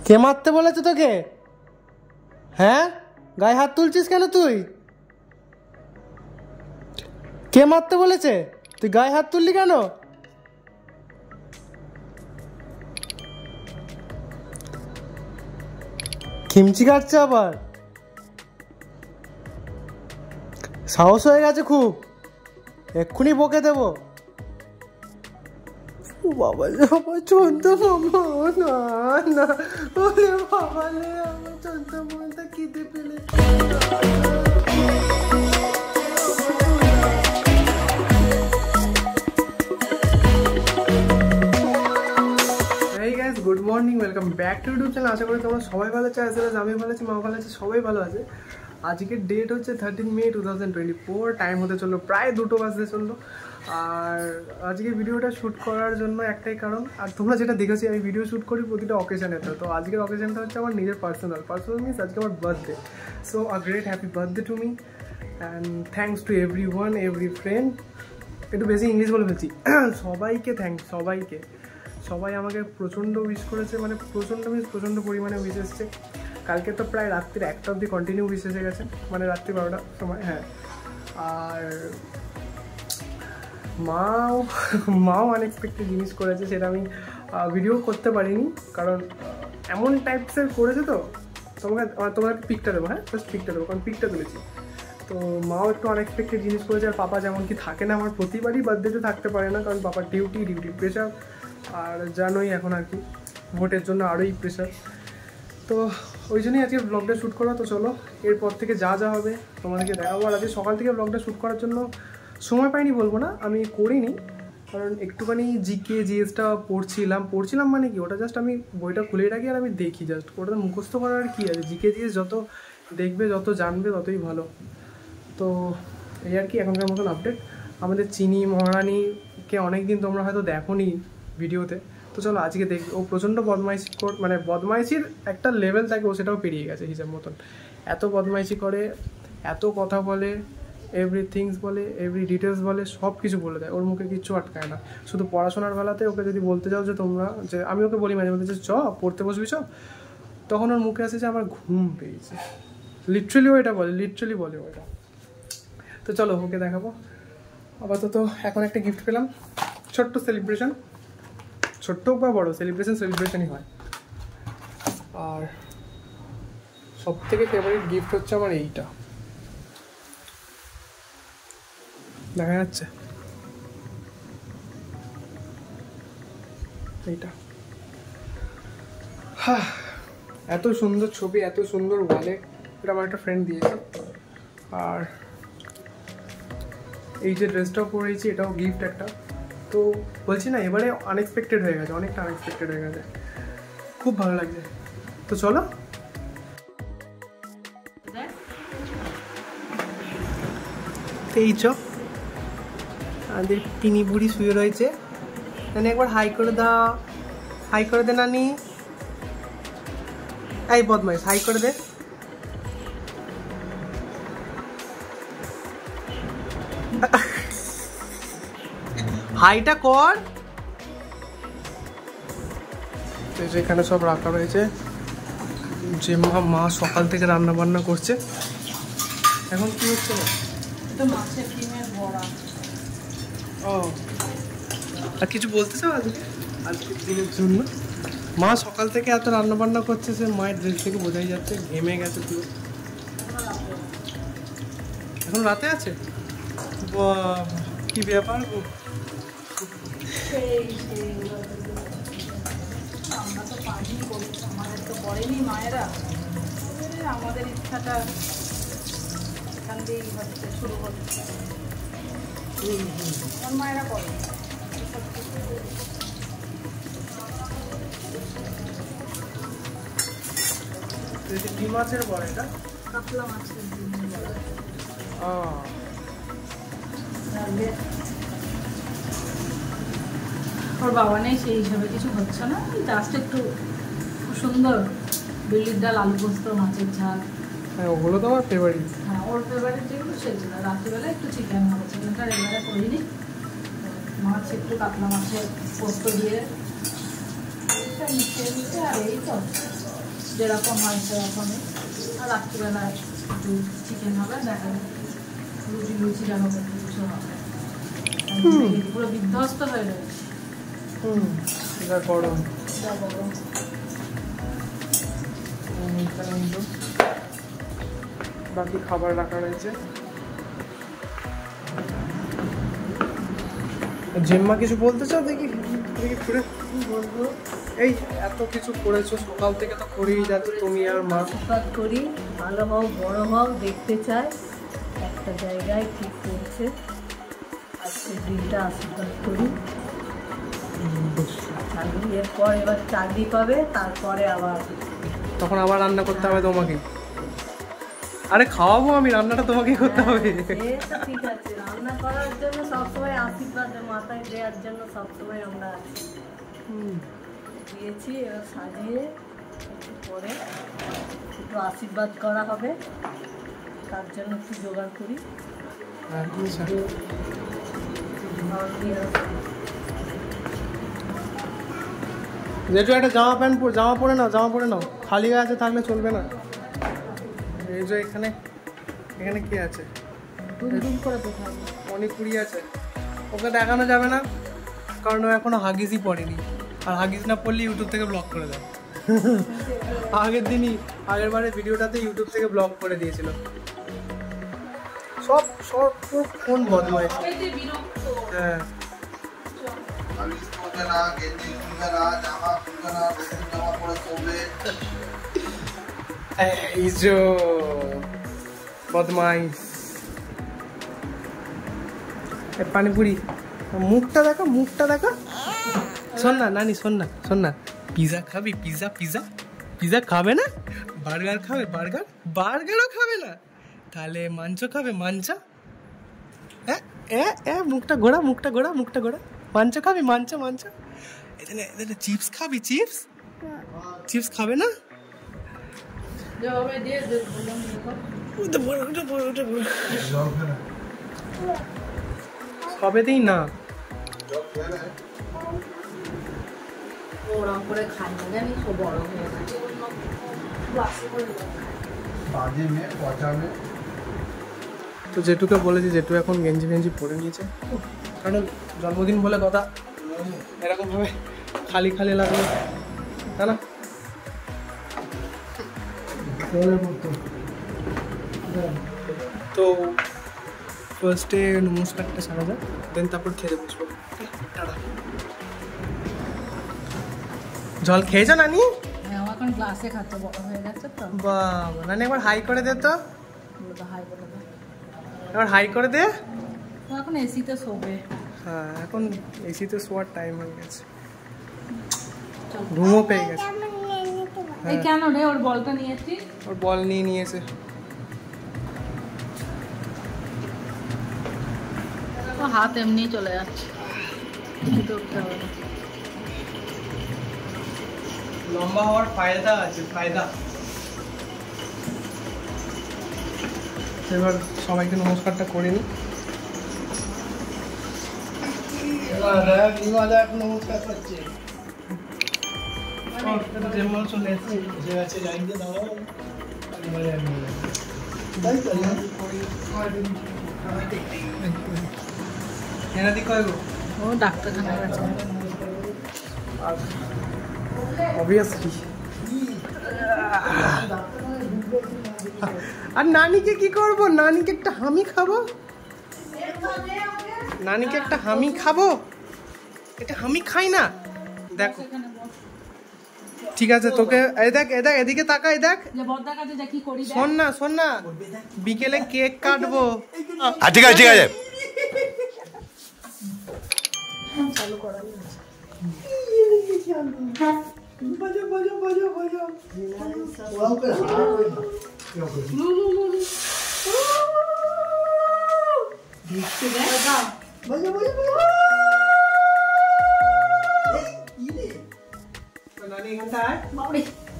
কে মারতে বলেছে তোকে? হ্যাঁ, গায়ে হাত তুলছিস কেন তুই? কে মারতে বলেছে? তুই গায়ে হাত তুললি কেন? খিমচি কাটছে আবার, সাহস হয়ে গেছে খুব, এক্ষুনি বকে দেবো। বাবা আমার চন্দ্র মামা, না না, ওরে বাবা রে, আমার চন্দ্র মামাটা খিদে পেলে। Good morning, welcome back to YouTube channel. আশা করি তোমরা সবাই ভালো আছো, আসলে আমি ভালো আছি, মা ভালো আছে, সবাই ভালো আছে। আজকের ডেট হচ্ছে 13 মে 2024, টাইম হতে চললো প্রায় 2টো বাজতে চললো। আর আজকে ভিডিওটা শ্যুট করার জন্য একটাই কারণ, আর তোমরা যেটা দেখেছি আমি ভিডিও শ্যুট করি প্রতিটা অকেশানে, তো আজকের অকেশানটা হচ্ছে আমার নিজের পার্সোনাল মিনস আজকে আমার birthday. So a great happy birthday to me and thanks to every one, every friend. একটু বেশি ইংলিশ বলে ফেলছি। সবাইকে থ্যাঙ্কস, সবাই আমাকে প্রচণ্ড উইশ করেছে, মানে প্রচণ্ড পরিমাণে উইশ এসছে। কালকে তো প্রায় রাত্রির 1টা অবধি কন্টিনিউ উইশ এসে গেছে, মানে রাত্রি 12টার সময়। হ্যাঁ, আর মাও আনএক্সপেক্টেড জিনিস করেছে, সেটা আমি ভিডিও করতে পারিনি, কারণ এমন টাইপসের করেছে। তো তোমাকে পিকটা দেবো, হ্যাঁ জাস্ট পিকটা দেবো, কারণ পিকটা তুলেছি। তো মাও একটু আনএক্সপেক্টেড জিনিস করেছে। আর পাপা যেমন কি থাকে না আমার প্রতিবারই বার্থডেতে থাকতে পারে না, কারণ পাপার ডিউটি প্রেশার, আর জানোই এখন আর কি ভোটের জন্য আরোই প্রেশার। তো ওই জন্যই আজকে ব্লগটা শ্যুট করা। তো চলো এরপর থেকে যা হবে তোমাদেরকে দেখাবো। আর আজকে সকাল থেকে ব্লগটা শ্যুট করার জন্য সময় পাইনি বলবো না, আমি করিনি, কারণ একটুখানি জিএসটা পড়ছিলাম মানে কি, ওটা জাস্ট আমি বইটা খুলে রাখি আর আমি দেখি, জাস্ট ওটা মুখস্থ করার কি আছে। জিএস যত দেখবে, যত জানবে, ততই ভালো। তো এই আর কি এখনকার মতন আপডেট। আমাদের চিনি মহারানীকে অনেকদিন তোমরা হয়তো দেখোনি ভিডিওতে, তো চলো আজকে দেখি। ও প্রচণ্ড বদমাইশির একটা লেভেল থাকে, ও সেটাও পেরিয়ে গেছে হিসাব মতন। এত বদমাইশি করে, এত কথা বলে, এভরিথিংস বলে, এভরি ডিটেলস বলে, সব কিছু বলে দেয়, ওর মুখে কিচ্ছু আটকায় না। শুধু পড়াশোনার বেলাতে ওকে যদি বলতে যাও যে আমি ওকে বলি মাঝে মধ্যে যে পড়তে বসবি তখন ওর মুখে আসে যে আমার ঘুম পেয়েছে। লিটারালি ও এটা বলে, ওটা। তো চলো ওকে দেখাবো। আপাতত এখন একটা গিফট পেলাম, ছোট্ট সেলিব্রেশন, ছোট্ট হোক বা বড়ো, সেলিব্রেশনই হয়। আর সব থেকে ফেভারিট গিফট হচ্ছে আমার এইটা, দেখা যাচ্ছে এইটা। হ্যাঁ, এত সুন্দর ছবি, এত সুন্দর ওয়ালেট, এটা আমার একটা ফ্রেন্ড দিয়েছে। আর এই যে ড্রেসটাও পরেছি, এটাও গিফট একটা। তো বলছি না, এবারে আনএক্সপেক্টেড হয়ে গেছে, অনেকটা আনএক্সপেক্টেড হয়ে গেছে, খুব ভালো লাগছে। তো চলো এই আমাদের টিনি বুড়ি শুয়ে রয়েছে, মানে একবার হাই করে দাও, হাই করে দে নানি, এই বদমাইশ হাই করে দে। হাইটা কর। তো এখানে সব রাখা রয়েছে, যে মা সকাল থেকে রান্না বান্না করছে। এখন কি হচ্ছে? ও, আর কিছু বলতে চাও আজকের দিনের জন্য? মা সকাল থেকে এত রান্না বান্না করছে, সে মায়ের ড্রেস থেকে বোঝাই যাচ্ছে, ঘেমে গেছে পুরো। এখন রাতে আছে? কি ব্যাপার? আমরা তো পানি করি, আমাদের তো করেনি মায়েরা, আমাদের ইচ্ছাটা এখান দিয়েই হচ্ছে, শুরু হচ্ছে। আমার মায়েরা করে কি মাছের বড়? এটা কাতলা মাছের ওর বাবা নেই, সেই হিসাবে কিছু হচ্ছে না, জাস্ট একটু সুন্দর বিউলির ডাল, আলু পোস্ত, মাছের ঝাল। হ্যাঁ, ওগুলো তো আমার ফেভারিট। হ্যাঁ, ওর ফেভারিট যেগুলো সেগুলো। রাত্রিবেলা একটু চিকেন হবে, চিকেনটা এবারে করিনি, মাছ একটু কাতলা মাছের পোস্ত দিয়ে মিশিয়ে দিতে। আর এই তো যেরকম হয় সেরকমই। আর রাত্রিবেলা একটু চিকেন হবে, দেখা রুটি লুচি যেন কিছু হবে। পুরো বিধ্বস্ত হয়ে রয়েছে। গরম বাকি খাবার রাখা রয়েছে। জেম্মা কিছু বলতে চাও? দেখি ঘুরে বলবো, এই এত কিছু করেছো সকাল থেকে, তো করেই যাচ্ছ তুমি আর মা। আশীর্বাদ করি, ভালো হও, বড় হও, দেখতে চাই একটা জায়গায় ঠিক করছে। আজকের দিনটা আশীর্বাদ করি। চাকরি এরপর এবার চাকরি পাবে, তারপরে আবার তখন আবার রান্না করতে হবে তোমাকে। আরে খাওয়াবো আমি, রান্নাটা তোমাকেই করতে হবে। ঠিক আছে, রান্না করার জন্য সবসময় আশীর্বাদ মাথায় দেওয়ার জন্য সবসময় আমরা আছি। দিয়েছি, এবার সাজিয়ে একটু পরে একটু আশীর্বাদ করা হবে, তার জন্য একটু জোগাড় করি। যেটু একটা জামা পরে নাও, খালি গায়ে থাকলে চলবে না। এই যে এখানে কি আছে? মণিপুরি আছে, ওকে দেখানো যাবে না কারণ ও এখনো হাগিসই পড়েনি, আর হাগিস না পড়লে ইউটিউব থেকে ব্লক করে দেয়। আগের বারে ভিডিওটাতে ইউটিউব থেকে ব্লক করে দিয়েছিল। সব ফোন বদমাইশ। হ্যাঁ, এই যে বদমাইশ পানিপুরি। মুখটা দেখা। শোন না নানি, শোন না, পিজা খাবি? পিজা খাবে না? বার্গার খাবে? বার্গারও খাবে না? তাহলে মাংস খাবে? মাংস? মুখটা ঘোরা। মাংস খাবি? মাংস? এখানে চিপস খাবি? চিপস খাবে না? সবেতেই না। ওরা করে খাই না জানি, সব বড় হয়ে গেছে। তো জেঠুকে বলেছি, জেঠু এখন গেঞ্জি পরে নিয়েছে, কারণ জন্মদিন বলে কথা, এরকম ভাবে খালি লাগলো তাই না? তো ফার্স্টে নমস্কারটা সারা যাক, দেন তারপর খেতে বসবো। জল খেয়েছো নানি? এখন গ্লাসে খাচ্ছে, বড় হয়ে গেছে তো। বাবা, নানি একবার হাই করে দে তো। হাই করে দে, এবার হাই করে দে। এখন এসিতে শোবে। হ্যাঁ, এখন এসিতে শোয়ার টাইম হয়ে গেছে, ঘুমও পেয়ে গেছে। এই কেন রে, ওর বলটা নিয়েছি, ওর বল নিয়েছে। হাত এমনি চলে যাচ্ছে, কিছু উঠতে হবে না। লম্বা হওয়ার ফায়দা আছে, এবার সবাইকে নমস্কারটা করে নি। নমস্কার করছে, চলে ও ডাক্তারখানা গেছে অবভিয়াসলি। আর নানিকে কি করবো? নানিকে একটা হামি খাবো, এটা হামি খাই না। দেখো ঠিক আছে, তোকে এদিকে তাকা, দেখ। শোন না, বিকেলে কেক কাটবো। ঠিক আছে চালু করা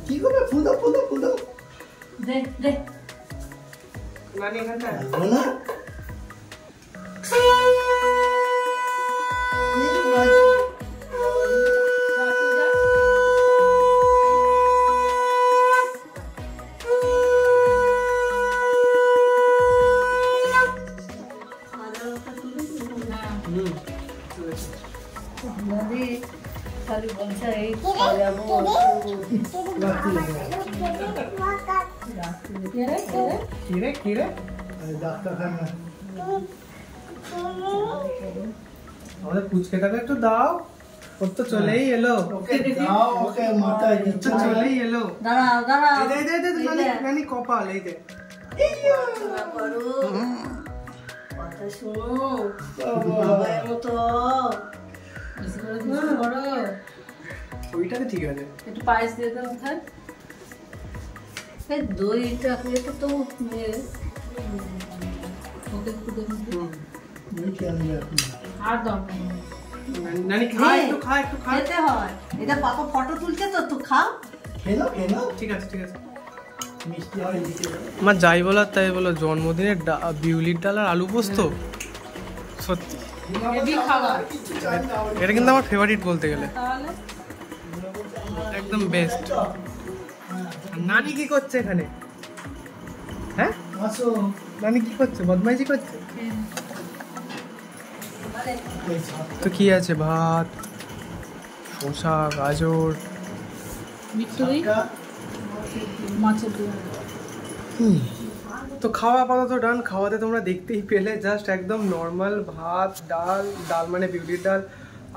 কি করবে? ফুল দাও। দে নানি এখানটায় আমাদের পুচকেটাকে একটু দাও, ওর তো চলেই এলো। চলেই এলো, নানি কপাল এই যে ওইটাতে ঠিক আছে। একটু পায়েস দিয়ে দাও কোথায় দইটা খেতে তো আর দরকার নানি খা, একটু খা, একটু খা। খেতে হয়, এটা পাপা ফটো তুলছে তো, তো খাও। ঠিক আছে ঠিক আছে। আমার যাই বলার তাই বলো, জন্মদিনের বিউলির ডাল আর আলু পোস্ত সত্যি এটা কিন্তু আমার ফেভারিট বলতে গেলে, একদম বেস্ট। নানি কি করছে এখানে? হ্যাঁ নানি কি করছে? বদমাইশি করছে। তো কি আছে, ভাত, শসা, গাজর, তো খাওয়া আপাতত ডান। খাওয়াতে তোমরা দেখতেই পেলে, জাস্ট একদম নর্মাল ভাত, ডাল মানে বিউলির ডাল,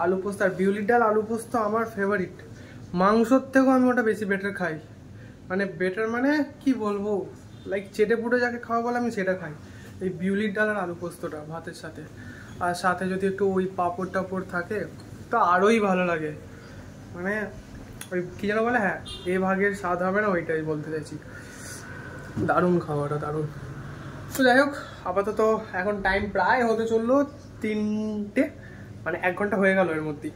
আলু পোস্ত। আর বিউলির ডাল আলু পোস্ত আমার ফেভারিট, মাংসর থেকেও আমি ওটা বেশি বেটার খাই। মানে বেটার মানে কি বলবো, লাইক চেটে পুটে যাকে খাওয়া বলে আমি সেটা খাই, এই বিউলির ডাল আর আলু পোস্তটা ভাতের সাথে। আর সাথে যদি একটু ওই পাঁপড় টাপড় থাকে তো আরোই ভালো লাগে। মানে ওই কী যেন বলে, হ্যাঁ এ ভাগের স্বাদ হবে না, ওইটাই বলতে চাইছি। দারুণ খাওয়াটা, দারুণ। তো যাই হোক, আপাতত এখন টাইম প্রায় হতে চললো 3টে, মানে 1 ঘন্টা হয়ে গেল। এর মধ্যেই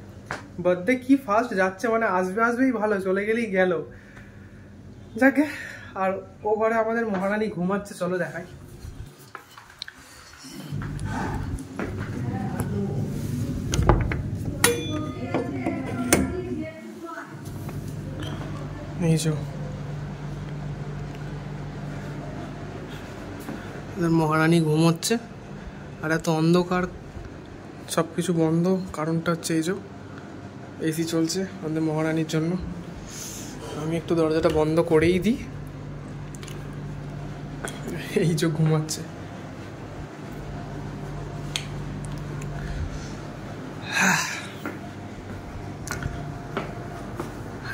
বার্থডে কি ফাস্ট যাচ্ছে, মানে আসবেই ভালো, চলে গেলেই গেল। যাকে আর ও ঘরে আমাদের মহারানী ঘুমাচ্ছে, চলো দেখাই। এই যে মহারানী ঘুমোচ্ছে, আর এত অন্ধকার, সব কিছু বন্ধ। কারণটা হচ্ছে এই যে এসি চলছে আমাদের মহারানীর জন্য। আমি একটু দরজাটা বন্ধ করেই দিই। এই যে ঘুমাচ্ছে।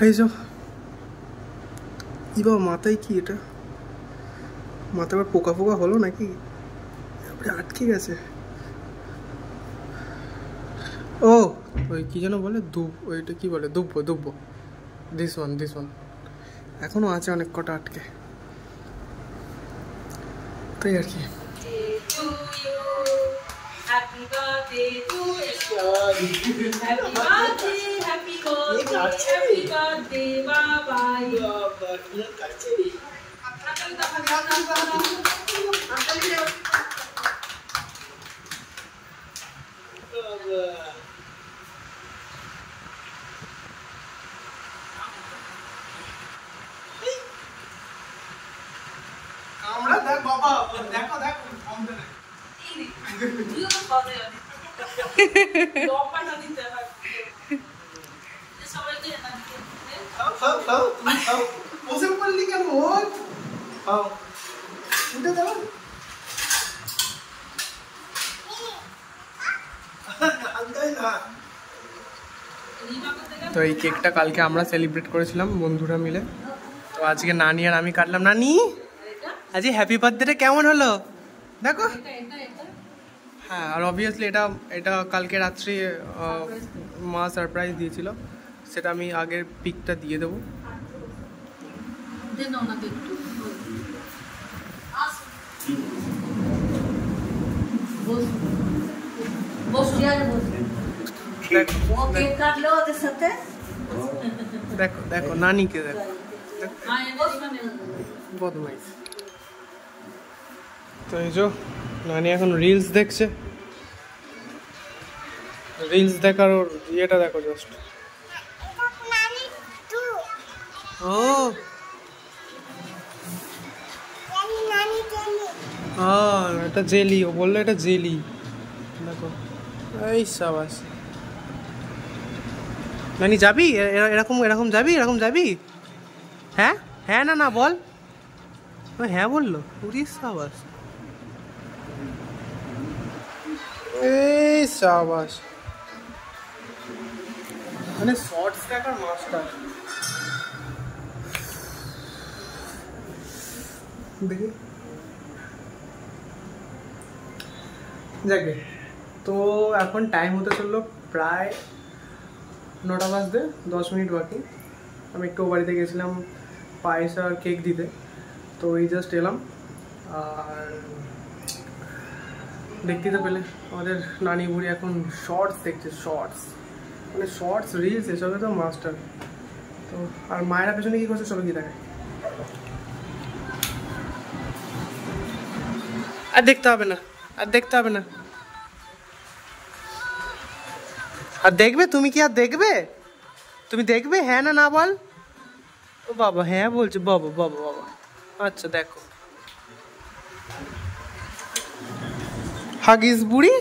এই যে বাবা, মাথায় কি এটা? মাথায় আবার পোকা ফোকা হলো নাকি? আটকে গেছে। ও ওই কি যেন বলে, ওইটা কি বলে, দুব্বো। দিস ওয়ান এখনো আছে অনেক কটা আটকে, তাই আর কি। আমরা দেখ বাবা, দেখো বসে পড়লি কেন? উঠে দাও। তো এই কেকটা কালকে আমরা সেলিব্রেট করেছিলাম বন্ধুরা মিলে, তো আজকে নানি আর আমি কাটলাম। নানি আজ হ্যাপি বার্থডে কেমন হলো দেখো। হ্যাঁ, আর অবভিয়াসলি এটা কালকে রাত্রি মা সারপ্রাইজ দিয়েছিল, সেটা আমি আগের পিকটা দিয়ে দেবো। দেখো দেখো নানিকে দেখো, বদমাইশ। তো এই যে নানি এখন রিলস দেখছে, রিলস দেখার ওর ইয়েটা দেখো জাস্ট। ও হ্যাঁ, এটা জেলি, ও বললো এটা জেলি। দেখো এই সাবাস, নানি যাবি এরকম এরকম যাবি এরকম যাবি? হ্যাঁ হ্যাঁ না না বল। হ্যাঁ বললো। উড়িস সাবাস, এই সাবাস, মানে শর্টস দেখার মাস্টার। দেখি যাকে তো এখন টাইম হতে চললো প্রায় 9টা বাজতে 10 মিনিট বাকি। আমি একটু বাড়িতে গেছিলাম পায়েস আর কেক দিতে, তো এই জাস্ট এলাম। আর দেখতে তো পেলে আমাদের নানি বুড়ি এখন শর্টস দেখছে, শর্টস মানে শর্টস রিলস এসবে তো মাস্টার। তো আর মায়েরা পেছনে কী করছে সবাই কি দেখে, আর দেখতে হবে না, আর দেখতে হবে না। আর দেখবে তুমি? কি আর দেখবে তুমি? দেখবে হ্যাঁ না না বল। ও বাবা হ্যাঁ বলছে, বাবা বাবা বাবা। আচ্ছা দেখো হাগিস বুড়ি।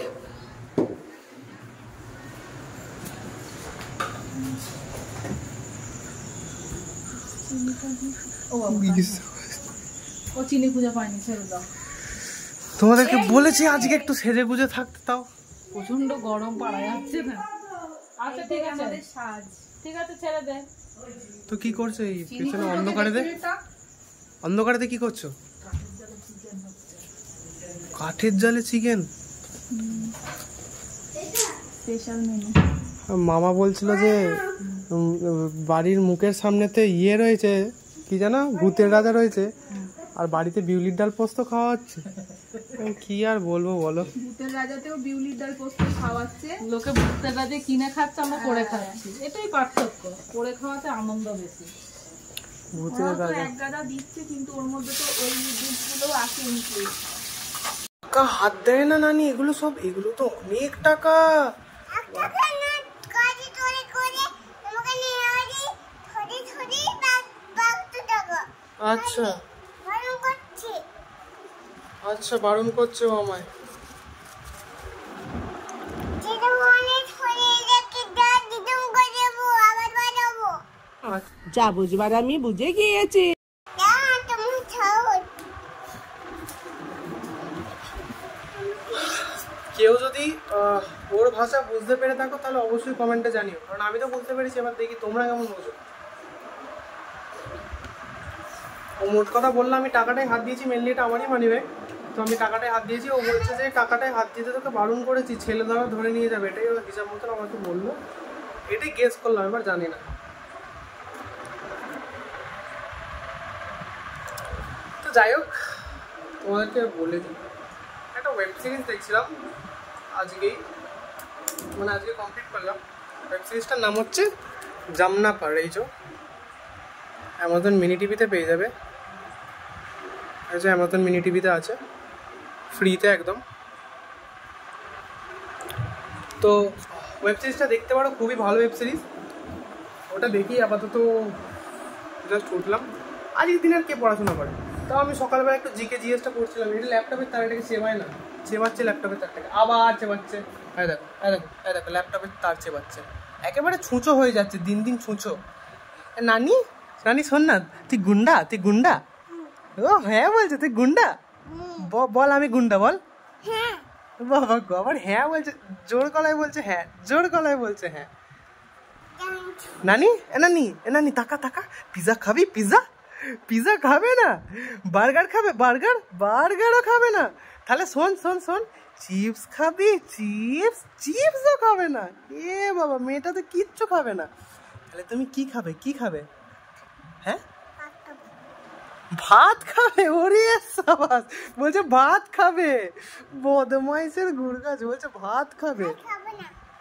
তোমাদেরকে বলেছি আজকে একটু সেজে গুজে থাকতে, তাও প্রচন্ড গরম পারা যাচ্ছে না। আচ্ছা ঠিক আছে, ঠিক আছে ছেড়ে দে। তো কি করছো এই পিছনে অন্ধকারে? দে অন্ধকারে কি করছো? কাঠের জালে চিকেন স্পেশাল মেনু। মামা বলছিল যে বাড়ির মুখের সামনেতে ইয়ে রয়েছে, কি জানো, ভূতের রাজা রয়েছে, আর বাড়িতে বিউলির ডাল পোস্ত খাওয়া হচ্ছে। কি আর বলবো বলো, ভূতের রাজাতেও বিউলির ডাল পোস্ত খাওয়াচ্ছে লোকে, ভূতের রাজা কিনে খাচ্ছে, আমরা করে খাচ্ছি, এটাই পার্থক্য। করে খাওয়াতে আনন্দ বেশি। ভূতের রাজা এক গাদা দিচ্ছে কিন্তু ওর মধ্যে তো ওই জিনিসগুলো আছে ইনক্লুড। টাকা হাত দেয় না নানি, এগুলো সব, এগুলো তো অনেক টাকা। আচ্ছা আচ্ছা বারণ করছে ও আমায়। যা বুঝবার আমি বুঝে গিয়েছি। কেউ যদি ওর ভাষা বুঝতে পেরে থাকো তাহলে অবশ্যই কমেন্টে জানিও, কারণ আমি তো বুঝতে পেরেছি। এবার দেখি তোমরা কেমন বোঝো। ও মোট কথা বললো আমি টাকাটাই হাত দিয়েছি, মেনলি এটা আমারই মানিব্যাগ, তো আমি টাকাটাই হাত দিয়েছি। ও বলছে যে টাকাটাই হাত দিতে তোকে বারণ করেছি, ছেলে দ্বারা ধরে নিয়ে যাবে, এটাই হিসাব মতন আমাকে বললো। এটাই গেস করলাম, এবার জানি না। তো যাই হোক, তোমাদেরকে বলে দিই, একটা ওয়েব সিরিজ দেখছিলাম আজকেই, মানে আজকে কমপ্লিট করলাম। ওয়েব সিরিজটার নাম হচ্ছে জামনা পার। এই যে অ্যামাজন মিনি টিভিতে পেয়ে যাবে, এই যে অ্যামাজন মিনি টিভিতে আছে ফ্রিতে একদম। তো ওয়েব সিরিজটা দেখতে পারো, খুবই ভালো ওয়েব সিরিজ। ওটা দেখি আপাতত জাস্ট উঠলাম। আজকের দিন আর কে পড়াশোনা করে, তাও আমি সকালবেলা একটু জিকে জিএসটা পড়ছিলাম। এটা ল্যাপটপের তার, এটাকে চেবায় না, চেবাচ্ছে ল্যাপটপের তারটাকে, আবার চেবাচ্ছে। হ্যাঁ দেখো হ্যাঁ দেখো হ্যাঁ দেখো ল্যাপটপের তার চেবাচ্ছে, একেবারে ছুঁচো হয়ে যাচ্ছে, দিন দিন ছুঁচো। নানি নানি শোন না, তুই গুন্ডা, তুই গুন্ডা। ও হ্যাঁ বলছে, তুই গুন্ডা? বল আমি গুন্ডা, বল। বাবা গো, আবার হ্যাঁ বলছে, জোর গলায় বলছে হ্যাঁ, জোর গলায় বলছে হ্যাঁ। নানি নানি নানি তাকা তাকা, পিজা খাবি? পিজা পিজা খাবে না? বার্গার খাবে? বার্গার বার্গারও খাবে না? তাহলে শোন শোন শোন, চিপস খাবি? চিপস চিপসও খাবে না? এ বাবা, মেয়েটা তো কিচ্ছু খাবে না। তাহলে তুমি কি খাবে? কি খাবে? হ্যাঁ ভাত খাবে? ওরে সাবাস, বলছে ভাত খাবে। বদমাইশের গুড়গাছ, বলছে ভাত খাবে।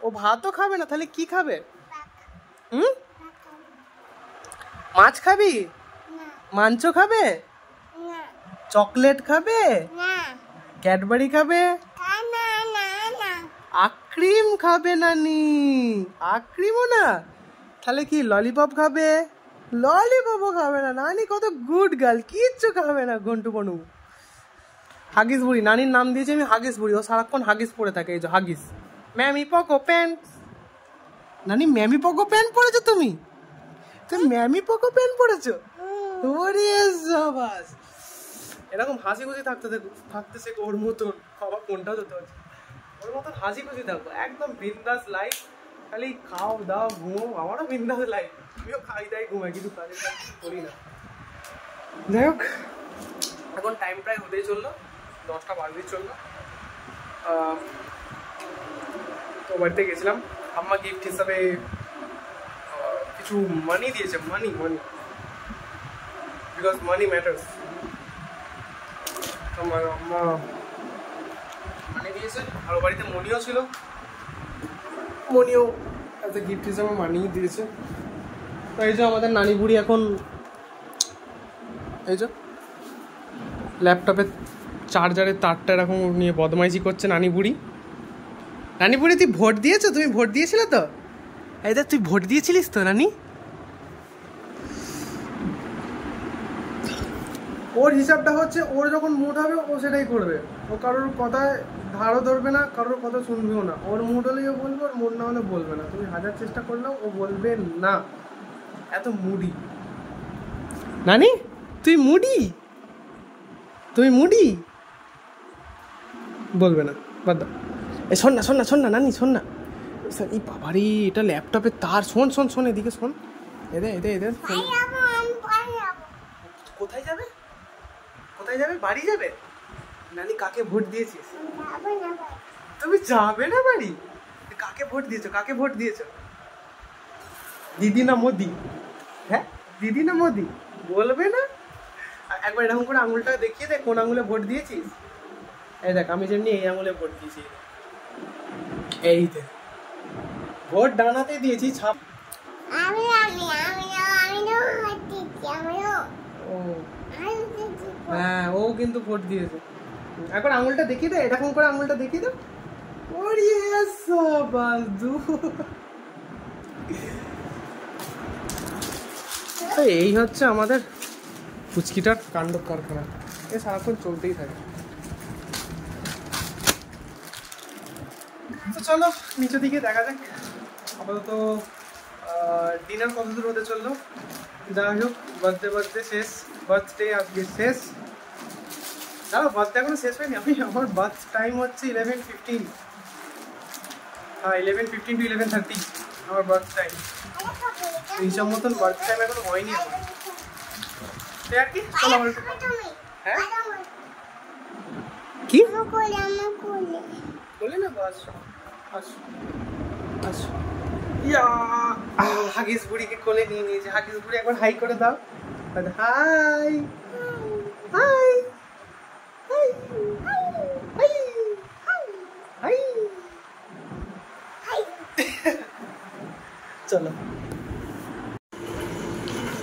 ও ভাতও খাবে না, তাহলে কি খাবে? মাছ খাবি? মাংস খাবে? চকলেট খাবে? ক্যাডবারি খাবে? আইসক্রিম খাবে নানি? আইসক্রিমও না? তাহলে কি ললিপপ খাবে? ললিপপও খাবে না। নানি কত গুড গার্ল, কিচ্ছু খাবে না ঘন্টু বনু। হাগিস বুড়ি, নানির নাম দিয়েছি আমি হাগিস বুড়ি। ও সারাক্ষণ হাগিস পরে থাকে, এই যে হাগিস। ম্যাম ইপক প্যান্টস, নানি ম্যামি পকো প্যান্ট পরেছো তুমি? তুমি ম্যামি পকো প্যান্ট পরেছো? ওরে সাবাস। এরকম হাসি খুশি থাকতে শেখো ওর মতন। আবার কোনটাও যেতে পারছি, ওর মতন হাসি খুশি থাকবো, একদম বিন্দাস লাইফ। খালি খাও দাও ঘুমো, আমারও বিন্দাস লাইফ, আমিও খাই দাই ঘুমাই, কিন্তু কাজের কাজ করি না। যাই হোক, এখন টাইম প্রায় হতেই চললো, 10টা বাজতেই চললো। তো বাড়িতে গেছিলাম, আম্মা গিফট হিসাবে কিছু মানি দিয়েছে, মানি বিকজ মানি ম্যাটার্স। আমার আম্মা মানি দিয়েছে, আর বাড়িতে মনিও ছিল, মনিও এত গিফট হিসাবে মানি দিয়েছে। তো এই যে আমাদের নানি বুড়ি এখন এই যে ল্যাপটপের চার্জারের তারটা এরকম নিয়ে বদমাইশি করছে নানি বুড়ি। নানি বুড়ি তুই ভোট দিয়েছো? তুমি ভোট দিয়েছিলে তো? এই দেখ, তুই ভোট দিয়েছিলিস তো নানি? ওর হিসাবটা হচ্ছে, ওর যখন মুড হবে ও সেটাই করবে, ও কারোর কথায় ধারও ধরবে না, কারোর কথা শুনবেও না। ওর মুড হলেই ও বলবে, ওর মুড না হলে বলবে না। তুমি হাজার চেষ্টা করলেও ও বলবে না, এত মুডি। নানি তুই মুডি, তুমি মুডি, বলবে না, বাদ দাও। এই শোন না নানি, শোন না। এই বাবারি, এটা ল্যাপটপের তার। শোন এদিকে শোন। এদের কোথায় যাবে? বাড়ি যাবে? নানি কাকে ভোট দিয়েছিস? তুমি যাবে না বাড়ি? কাকে ভোট দিয়েছো? দিদি না মোদি? হ্যাঁ, দিদি না মোদি বলবে না? একবার এরকম করে আঙুলটা দেখিয়ে দে, কোন আঙুলে ভোট দিয়েছিস। এই দেখ, আমি যেমনি এই আঙুলে ভোট দিয়েছি, এই দেখ ভোট ডানাতে দিয়েছি, ছাপ। হ্যাঁ, ও কিন্তু ভোট দিয়েছে। এখন আঙুলটা দেখিয়ে দে, এরকম করে আঙুলটা দেখিয়ে দে। তো এই হচ্ছে আমাদের ফুচকিটার কাণ্ড কারখানা, এ সারাক্ষণ চলতেই থাকে। তো চলো নিচের দিকে দেখা যাক। আপাতত ডিনার কত দূর হতে চললো। যাই হোক, বার্থডে শেষ, বার্থডে আজকে শেষ। দাঁড়া, বার্থডে এখনো শেষ হয়নি। আমার বার্থ টাইম হচ্ছে 11:15। হ্যাঁ, 11:15 to 11:30 আমার বার্থ টাইম। এইসব মতন বার্থ টাইম এখনো হয়নি আমার। আর কি, চলো আমার। হ্যাঁ কি বলে না, বাস আসো। ইয়া, হাগিস বুড়িকে কোলে নিয়ে নিয়েছে। হাগিস বুড়ি একবার হাই করে দাও। High high high. চলো,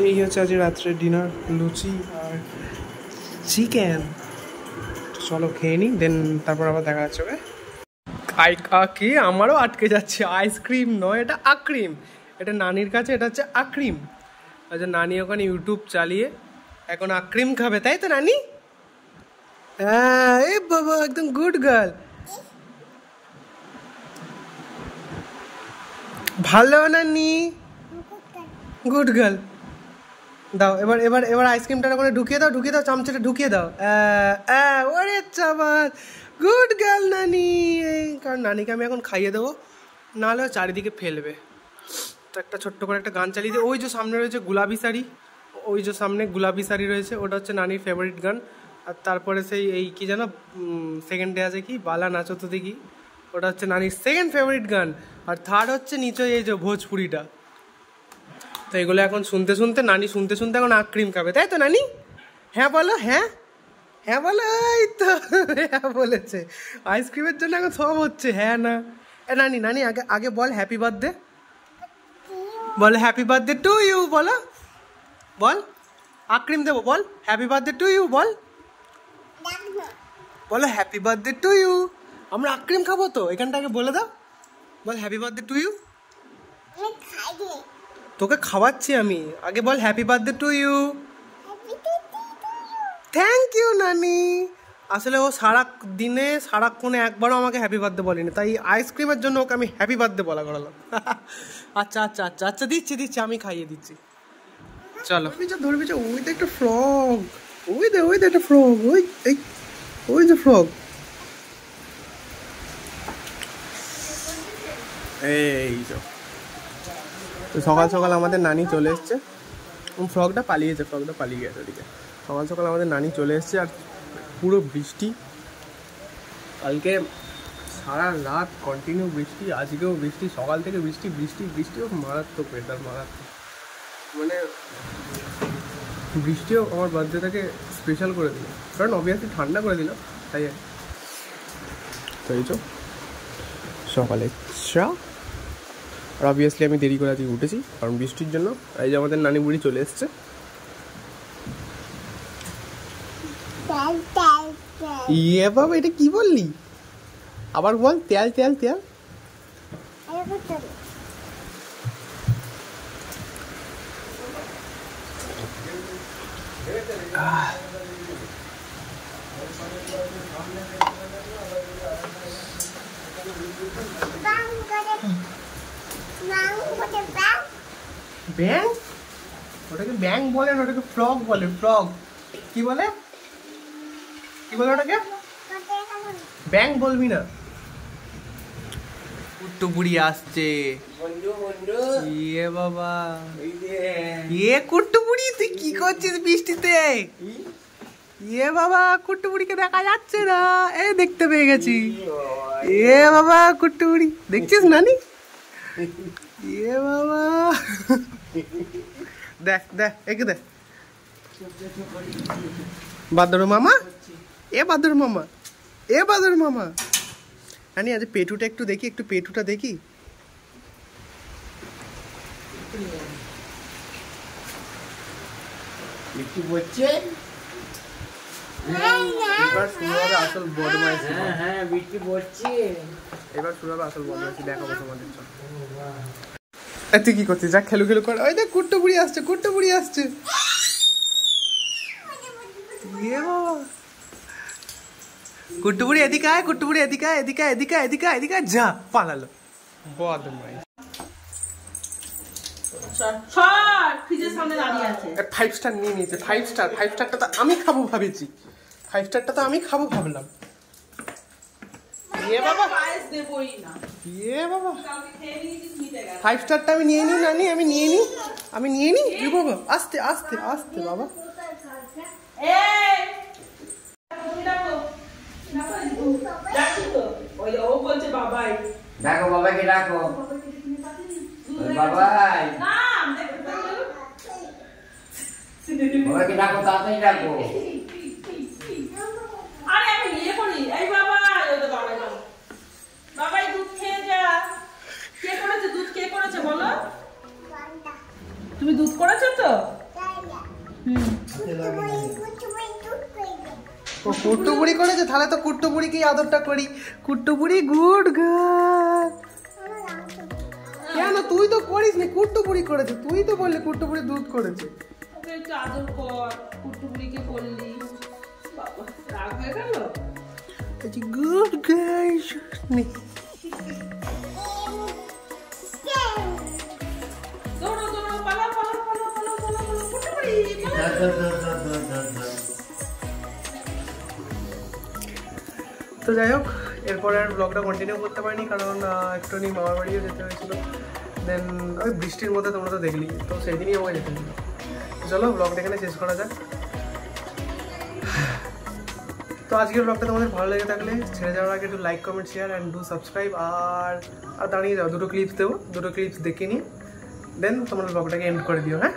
এই হচ্ছে আজ রাত্রে ডিনার, লুচি আর চিকেন। চলো খেয়ে নিই, দেন তারপর আবার দেখা যাচ্ছে। কি আমারও আটকে যাচ্ছে, আইসক্রিম নয়, এটা আক্রিম। এটা নানির কাছে, এটা হচ্ছে আক্রিম। আচ্ছা, নানি ওখানে ইউটিউব চালিয়ে এখন আক্রিম খাবে, তাই তো নানি? হ্যাঁ, এ বাবা, একদম গুড গার্ল। ভালো নানি, গুড গার্ল। দাও এবার আইসক্রিমটা ওখানে ঢুকিয়ে দাও, চামচটা ঢুকিয়ে দাও। ওরে চাবাস, গুড গার্ল নানি। কারণ নানিকে আমি এখন খাইয়ে দেবো, নাহলে চারিদিকে ফেলবে। তো একটা ছোট্ট করে একটা গান চালিয়ে দিই। ওই যে সামনে রয়েছে গুলাবি শাড়ি, ওই যে সামনে গুলাবি শাড়ি রয়েছে, ওটা হচ্ছে নানির ফেভারিট গান। আর তারপরে সেই এই কি যেন সেকেন্ডে আছে কি, বালা নাচো তো দেখি, ওটা হচ্ছে নানির সেকেন্ড ফেভারিট গান। আর থার্ড হচ্ছে নিচে এই যে ভোজপুরিটা। তো এগুলো এখন শুনতে নানি শুনতে এখন আইসক্রিম খাবে, তাই তো নানি? হ্যাঁ বলো, হ্যাঁ বলো। এই তো হ্যাঁ বলেছে, আইসক্রিমের জন্য এখন সব হচ্ছে হ্যাঁ না। নানি আগে বল হ্যাপি বার্থডে, বল হ্যাপি বার্থডে টু ইউ, বল আইসক্রিম দেবো, বল হ্যাপি বার্থডে টু ইউ, বলো হ্যাপি বার্থডে টু ইউ। আমরা আইসক্রিম খাবো তো, এখানটা আগে বলে দাও, বল হ্যাপি বার্থডে টু ইউ। তোকে খাওয়াচ্ছি আমি, আগে বল happy birthday to you. Thank you নানি। আসলে ও সারা দিনে সারাক্ষণে একবারও আমাকে হ্যাপি বার্থডে বলেনি, তাই আইসক্রিমের জন্য ওকে আমি হ্যাপি বার্থডে বলা করালাম। আচ্ছা আচ্ছা আচ্ছা আচ্ছা দিচ্ছি আমি খাইয়ে দিচ্ছি। চলো ধরবি, ওই তো একটা ফ্রগ, ওই দে একটা ফ্রগ, ওই যে ফ্রগ। এই তো সকাল সকাল আমাদের নানি চলে এসছে। ফ্রগটা পালিয়ে গেছে ওদিকে। সকাল সকাল আমাদের নানি চলে এসছে, আর পুরো বৃষ্টি। কালকে সারা রাত কন্টিনিউ বৃষ্টি, আজকেও বৃষ্টি, সকাল থেকে বৃষ্টিও মারাত্মক ওয়েদার, মারাত্মক। মানে বৃষ্টিও আমার বার্থডেটাকে স্পেশাল করে দিল, কারণ অবভিয়াসলি ঠান্ডা করে দিল, তাই আর তো এই তো সকালে চা। আর অবভিয়াসলি আমি দেরি করে আজকে উঠেছি কারণ বৃষ্টির জন্য। এই যে আমাদের নানি বুড়ি চলে এসছে। ইয়ে বাবা, এটা কি বললি? আবার বল, তেল তেল তেল। ব্যাং? ওটাকে ব্যাং বলে না, ওটাকে ফ্রগ বলে। ফ্রগ কি বলে ওটাকে? ব্যাং বলবি না। কুট্টু বুড়ি আসছে। ইয়ে বাবা, ইয়ে কুট্টু বুড়ি, তুই কি করছিস বৃষ্টিতে? ইয়ে বাবা, কুট্টু বুড়িকে দেখা যাচ্ছে না, এই দেখতে পেয়ে গেছি। এ বাবা, কুট্টু বুড়ি দেখছিস নানি? ইয়ে বাবা, দেখ দেখ, একে দেখ। বাদর মামা, এ বাদর মামা, এ বাদর মামা। নানি আজ পেটুটা একটু দেখি, একটু পেটুটা দেখি। একটু বলছে এবার শুরু হবে আসল বদমাইশি। হ্যাঁ বিট্টু বলছে, এবার শুরু হবে আসল বদমাইশি, দেখাবো তোমাদের জন্য। তুই কি করছিস? যা খেলু খেলু কর। ওই দেখ কুট্টু বুড়ি আসছে, কুট্টু বুড়ি আসছে। কুট্টু বুড়ি এদিকে আয়, কুট্টু বুড়ি এদিকে আয়, এদিকে এদিকে এদিকে এদিকে যা, পালালো বদমাইশ। 5 স্টার নিয়ে নিয়েছে। 5 স্টারটা তো আমি খাবো ভাবেছি, 5 স্টারটা তো আমি খাবো ভাবলাম। ইয়ে বাবা, ইয়ে বাবা, 5 স্টারটা আমি নিয়ে নিই নানি, আমি নিয়ে নিই। ইয়ে বাবা, আস্তে আস্তে আস্তে বাবা। ডাকো বাবাকে, ডাকো বাবাই, বাবাকে ডাকো, তাড়াতাড়ি ডাকো। আরে আমি ইয়ে করি, এই বাবা, ওই তো বাবাই বলো, বাবাই দুধ খেয়ে যা। কে করেছে দুধ? কে করেছে বলো? তুমি দুধ করেছো তো? কুট্টু বুড়ি করেছে, তাহলে তো কুট্টু বুড়িকেই আদরটা করি। কুট্টু বুড়ি গুড গার্ল। কেন তুই তো করিস নি, কুট্টু বুড়ি করেছে। তুই তো বললি কুট্টু বুড়ি দুধ করেছে। ওকে একটু আদর কর, কুট্টু বুড়িকে বললি। বাবা রাগ হয়ে গেল। Good girl. দৌড়ো দৌড়ো, পালাও পালাও পালাও পালাও পালাও, কুট্টু বুড়ি তো যাই হোক, এরপরে আর ব্লগটা কন্টিনিউ করতে পারিনি কারণ একটুখানি মামার বাড়িও যেতে হয়েছিল। দেন ওই বৃষ্টির মধ্যে তোমরা তো দেখলি, তো সেই দিনই আমাকে যেতে হয়েছিল। চলো ব্লগটা এখানে শেষ করা যাক। তো আজকের ব্লগটা তোমাদের ভালো লেগে থাকলে ছেড়ে যাওয়ার আগে একটু like comment share and do subscribe. আর দাঁড়িয়ে যাও, দুটো ক্লিপস দেবো, দুটো ক্লিপস দেখে নিয়ে দেন তোমরা ব্লগটাকে এন্ড করে দিও। হ্যাঁ,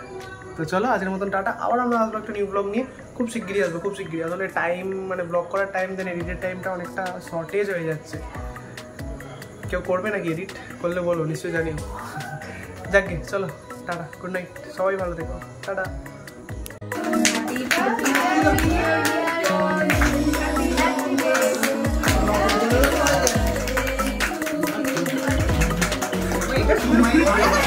তো চলো আজকের মতন টাটা। আবার আমরা আসবো একটা নিউ ব্লগ নিয়ে, খুব শিগগিরই আসবো, খুব শিগগিরই। আসলে টাইম, মানে ব্লগ করার টাইম দেন এডিটের টাইমটা অনেকটা শর্টেজ হয়ে যাচ্ছে। কেউ করবে নাকি এডিট? করলে বলো, নিশ্চয়ই জানিও। যাকে চলো টাটা, গুড নাইট, সবাই ভালো থেকো, টাটা। এটা